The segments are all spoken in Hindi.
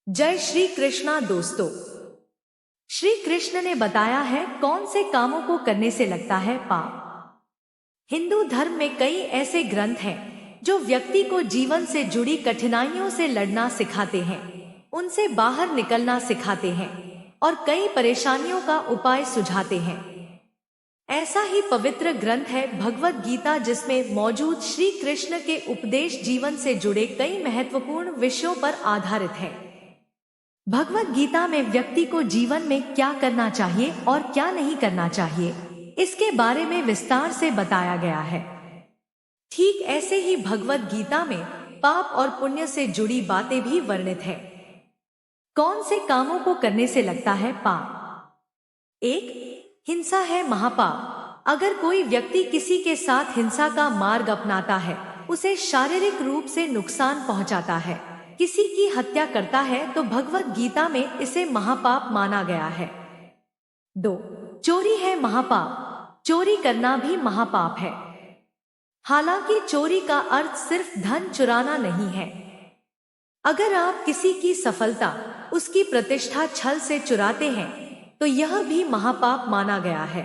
जय श्री कृष्णा दोस्तों। श्री कृष्ण ने बताया है कौन से कामों को करने से लगता है पाप। हिंदू धर्म में कई ऐसे ग्रंथ हैं जो व्यक्ति को जीवन से जुड़ी कठिनाइयों से लड़ना सिखाते हैं, उनसे बाहर निकलना सिखाते हैं और कई परेशानियों का उपाय सुझाते हैं। ऐसा ही पवित्र ग्रंथ है भगवद गीता, जिसमें मौजूद श्री कृष्ण के उपदेश जीवन से जुड़े कई महत्वपूर्ण विषयों पर आधारित है। भगवद गीता में व्यक्ति को जीवन में क्या करना चाहिए और क्या नहीं करना चाहिए, इसके बारे में विस्तार से बताया गया है। ठीक ऐसे ही भगवद गीता में पाप और पुण्य से जुड़ी बातें भी वर्णित है। कौन से कामों को करने से लगता है पाप? 1. हिंसा है महापाप। अगर कोई व्यक्ति किसी के साथ हिंसा का मार्ग अपनाता है, उसे शारीरिक रूप से नुकसान पहुंचाता है, किसी की हत्या करता है, तो भगवद गीता में इसे महापाप माना गया है। 2. चोरी है महापाप। चोरी करना भी महापाप है। हालांकि चोरी का अर्थ सिर्फ धन चुराना नहीं है। अगर आप किसी की सफलता, उसकी प्रतिष्ठा छल से चुराते हैं तो यह भी महापाप माना गया है।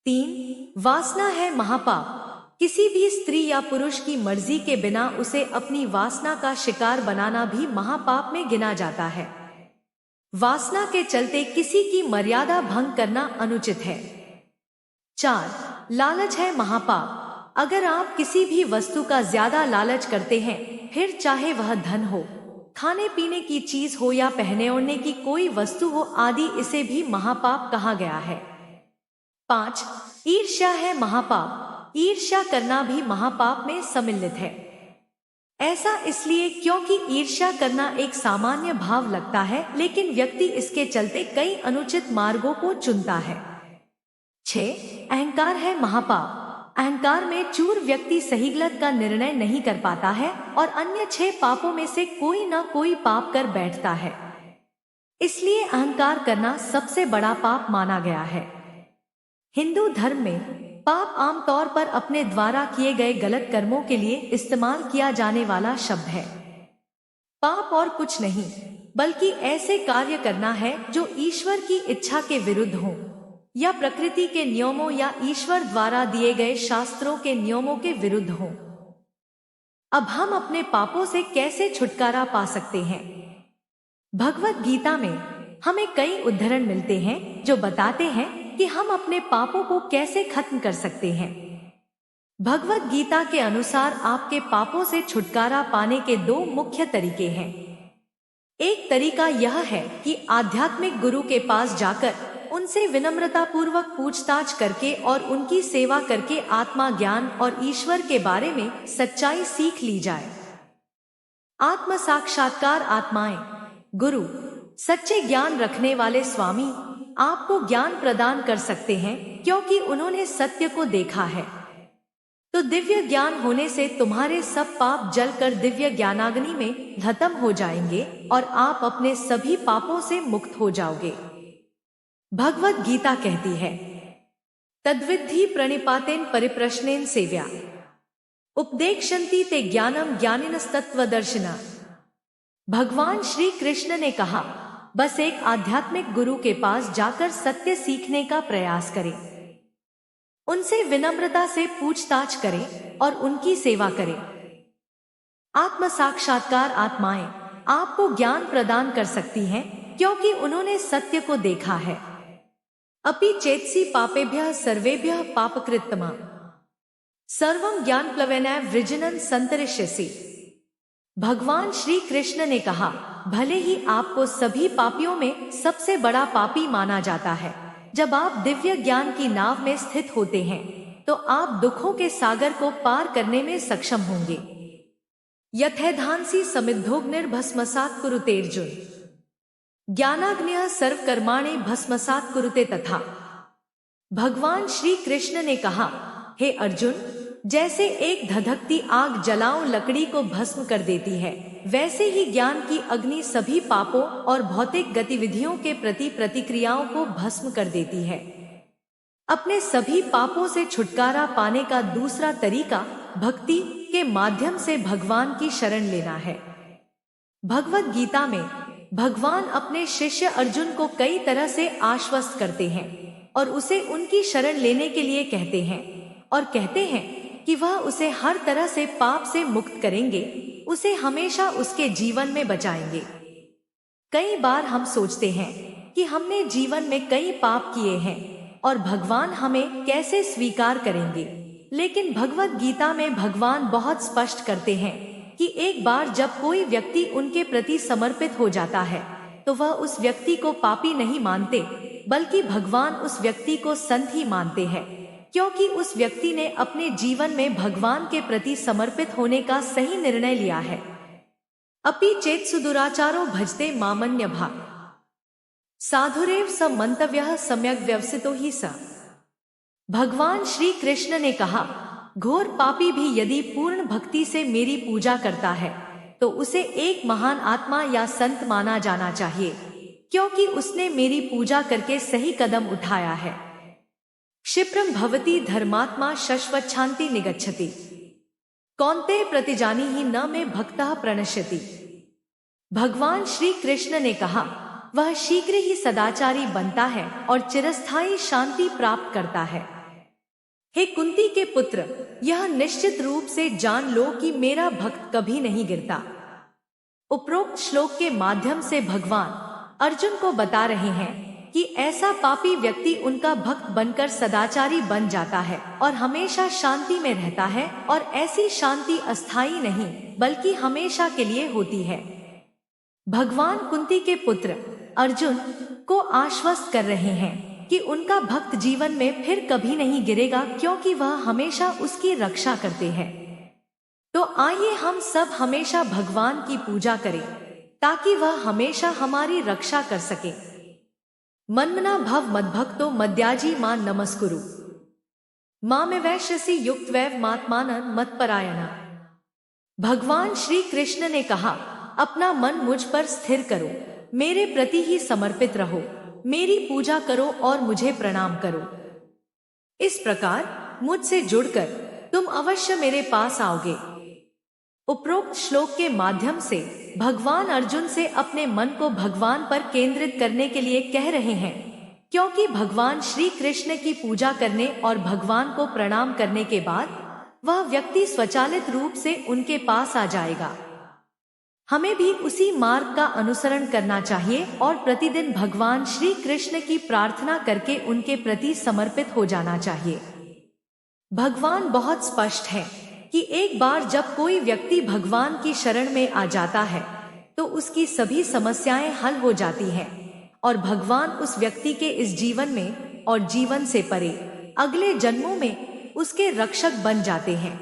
3. वासना है महापाप। किसी भी स्त्री या पुरुष की मर्जी के बिना उसे अपनी वासना का शिकार बनाना भी महापाप में गिना जाता है। वासना के चलते किसी की मर्यादा भंग करना अनुचित है। 4. लालच है महापाप। अगर आप किसी भी वस्तु का ज्यादा लालच करते हैं, फिर चाहे वह धन हो, खाने पीने की चीज हो या पहने ओढ़ने की कोई वस्तु हो आदि, इसे भी महापाप कहा गया है। 5. ईर्ष्या है महापाप। ईर्ष्या करना भी महापाप में सम्मिलित है। ऐसा इसलिए क्योंकि ईर्ष्या करना एक सामान्य भाव लगता है, लेकिन व्यक्ति इसके चलते कई अनुचित मार्गों को चुनता है। 6. अहंकार है महापाप। अहंकार में चूर व्यक्ति सही गलत का निर्णय नहीं कर पाता है और अन्य 6 पापों में से कोई ना कोई पाप कर बैठता है। इसलिए अहंकार करना सबसे बड़ा पाप माना गया है। हिंदू धर्म में पाप आमतौर पर अपने द्वारा किए गए गलत कर्मों के लिए इस्तेमाल किया जाने वाला शब्द है। पाप और कुछ नहीं बल्कि ऐसे कार्य करना है जो ईश्वर की इच्छा के विरुद्ध हो, या प्रकृति के नियमों या ईश्वर द्वारा दिए गए शास्त्रों के नियमों के विरुद्ध हो। अब हम अपने पापों से कैसे छुटकारा पा सकते हैं? भगवद गीता में हमें कई उदाहरण मिलते हैं जो बताते हैं कि हम अपने पापों को कैसे खत्म कर सकते हैं। भगवद गीता के अनुसार आपके पापों से छुटकारा पाने के 2 मुख्य तरीके हैं। एक तरीका यह है कि आध्यात्मिक गुरु के पास जाकर उनसे विनम्रता पूर्वक पूछताछ करके और उनकी सेवा करके आत्मा ज्ञान और ईश्वर के बारे में सच्चाई सीख ली जाए। आत्म साक्षात्कार आत्माएं, गुरु, सच्चे ज्ञान रखने वाले स्वामी आपको ज्ञान प्रदान कर सकते हैं क्योंकि उन्होंने सत्य को देखा है। तो दिव्य ज्ञान होने से तुम्हारे सब पाप जलकर दिव्य ज्ञानाग्नि में खत्म हो जाएंगे और आप अपने सभी पापों से मुक्त हो जाओगे। भगवद गीता कहती है, तद्विद्धि प्रणिपातेन परिप्रश्नेन सेव्या उपदेक्षन्ति ते ज्ञानम ज्ञानिनस्तत्वदर्शिना। भगवान श्री कृष्ण ने कहा, बस एक आध्यात्मिक गुरु के पास जाकर सत्य सीखने का प्रयास करें, उनसे विनम्रता से पूछताछ करें और उनकी सेवा करें। आत्म साक्षात्कार आत्माएं आपको ज्ञान प्रदान कर सकती हैं क्योंकि उन्होंने सत्य को देखा है। अपि चेत्सि पापेभ्यः सर्वेभ्यः पापकृत्तमा सर्वं ज्ञानप्लवेनैव वृजिनं सन्तरिष्यसि। भगवान श्री कृष्ण ने कहा, भले ही आपको सभी पापियों में सबसे बड़ा पापी माना जाता है, जब आप दिव्य ज्ञान की नाव में स्थित होते हैं तो आप दुखों के सागर को पार करने में सक्षम होंगे। यथैधांसि समिद्धोग्निर्भस्मसात् कुरुते अर्जुन ज्ञानाग्न्यः सर्वकर्माणि भस्मसात् कुरुते तथा। भगवान श्री कृष्ण ने कहा, हे अर्जुन, जैसे एक धधकती आग जलाओ लकड़ी को भस्म कर देती है, वैसे ही ज्ञान की अग्नि सभी पापों और भौतिक गतिविधियों के प्रति प्रतिक्रियाओं को भस्म कर देती है। अपने सभी पापों से छुटकारा पाने का दूसरा तरीका भक्ति के माध्यम से भगवान की शरण लेना है। भगवद गीता में भगवान अपने शिष्य अर्जुन को कई तरह से आश्वस्त करते हैं और उसे उनकी शरण लेने के लिए कहते हैं और कहते हैं कि वह उसे हर तरह से पाप से मुक्त करेंगे, उसे हमेशा उसके जीवन में बचाएंगे। कई बार हम सोचते हैं कि हमने जीवन में कई पाप किए हैं और भगवान हमें कैसे स्वीकार करेंगे, लेकिन भगवत गीता में भगवान बहुत स्पष्ट करते हैं कि एक बार जब कोई व्यक्ति उनके प्रति समर्पित हो जाता है तो वह उस व्यक्ति को पापी नहीं मानते, बल्कि भगवान उस व्यक्ति को संत ही मानते हैं, क्योंकि उस व्यक्ति ने अपने जीवन में भगवान के प्रति समर्पित होने का सही निर्णय लिया है। अपि चेत सुदुराचारो भजते मामन्य भा साधुरेव स मंतव्यः सम्यक व्यवसितो ही स। भगवान श्री कृष्ण ने कहा, घोर पापी भी यदि पूर्ण भक्ति से मेरी पूजा करता है तो उसे एक महान आत्मा या संत माना जाना चाहिए, क्योंकि उसने मेरी पूजा करके सही कदम उठाया है। क्षिप्रम भवति धर्मात्मा शश्वच्छान्ति निगच्छति कौन्तेय प्रतिजानीहि न मे भक्तः प्रणश्यति। भगवान श्री कृष्ण ने कहा, वह शीघ्र ही सदाचारी बनता है और चिरस्थायी शांति प्राप्त करता है। हे कुंती के पुत्र, यह निश्चित रूप से जान लो कि मेरा भक्त कभी नहीं गिरता। उपरोक्त श्लोक के माध्यम से भगवान अर्जुन को बता रहे हैं कि ऐसा पापी व्यक्ति उनका भक्त बनकर सदाचारी बन जाता है और हमेशा शांति में रहता है, और ऐसी शांति अस्थायी नहीं बल्कि हमेशा के लिए होती है। भगवान कुंती के पुत्र अर्जुन को आश्वस्त कर रहे हैं कि उनका भक्त जीवन में फिर कभी नहीं गिरेगा, क्योंकि वह हमेशा उसकी रक्षा करते हैं। तो आइए हम सब हमेशा भगवान की पूजा करें ताकि वह हमेशा हमारी रक्षा कर सके। मन्मना भव मद्भक्तो मद्याजी मान नमस्कुरु मामेवैश्यसि युक्तवैव मात्मानन मत्परायणा। भगवान श्री कृष्ण ने कहा, अपना मन मुझ पर स्थिर करो, मेरे प्रति ही समर्पित रहो, मेरी पूजा करो और मुझे प्रणाम करो। इस प्रकार मुझसे जुड़कर तुम अवश्य मेरे पास आओगे। उपरोक्त श्लोक के माध्यम से भगवान अर्जुन से अपने मन को भगवान पर केंद्रित करने के लिए कह रहे हैं, क्योंकि भगवान श्री कृष्ण की पूजा करने और भगवान को प्रणाम करने के बाद वह व्यक्ति स्वचालित रूप से उनके पास आ जाएगा। हमें भी उसी मार्ग का अनुसरण करना चाहिए और प्रतिदिन भगवान श्री कृष्ण की प्रार्थना करके उनके प्रति समर्पित हो जाना चाहिए। भगवान बहुत स्पष्ट है कि एक बार जब कोई व्यक्ति भगवान की शरण में आ जाता है तो उसकी सभी समस्याएं हल हो जाती हैं और भगवान उस व्यक्ति के इस जीवन में और जीवन से परे अगले जन्मों में उसके रक्षक बन जाते हैं।